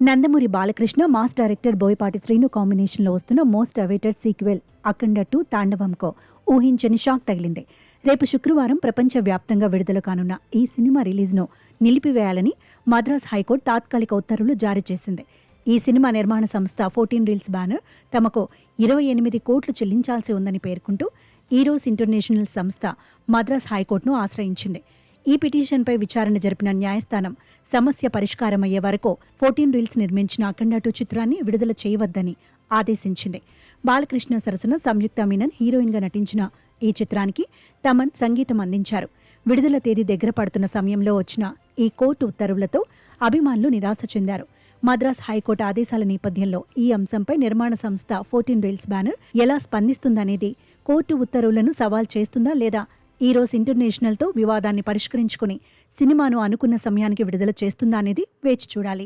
Nandamuri Balakrishna mass director Boyapati Srinu కాంబినేషన్లో వస్తున్న most awaited sequel అఖండ 2 తాండవంకో ఊహించని షాక్ తగిలింది. రేపు శుక్రవారం ప్రపంచవ్యాప్తంగా విడుదల కానున్న ఈ సినిమా రిలీజ్ను నిలిపివేయాలని మద్రాస్ హైకోర్టు తాత్కాలిక ఉత్తర్వులు జారీ చేసింది. ఈ సినిమా నిర్మాణ సంస్థ 14 రీల్స్ బ్యానర్ తమకు 28 కోట్లు చెల్లించాల్సి ఉందని పేర్కొంటూ ఈరోస్ ఇంటర్నేషనల్ సంస్థ మద్రాస్ హైకోర్టును ఆశ్రయించింది. ఈ పిటిషన్పై విచారణ జరిపిన న్యాయస్థానం సమస్య పరిష్కారమయ్యే వరకు 14 రీల్స్ నిర్మించిన అఖండ 2 చిత్రాన్ని విడుదల చేయవద్దని ఆదేశించింది. బాలకృష్ణ సరసన సంయుక్త మీనన్ హీరోయిన్గా నటించిన ఈ చిత్రానికి తమన్ సంగీతం అందించారు. విడుదల తేదీ దగ్గర పడుతున్న సమయంలో వచ్చిన ఈ కోర్టు ఉత్తర్వులతో అభిమానులు నిరాశ చెందారు. మద్రాస్ హైకోర్టు ఆదేశాల నేపథ్యంలో ఈ అంశంపై నిర్మాణ సంస్థ 14 రీల్స్ బ్యానర్ ఎలా స్పందిస్తుందనేది కోర్టు ఉత్తర్వులను సవాల్ చేస్తుందా లేదా ఈరోస్ ఇంటర్నేషనల్తో వివాదాన్ని పరిష్కరించుకుని సినిమాను అనుకున్న సమయానికి విడుదల చేస్తుందా అనేది వేచి చూడాలి.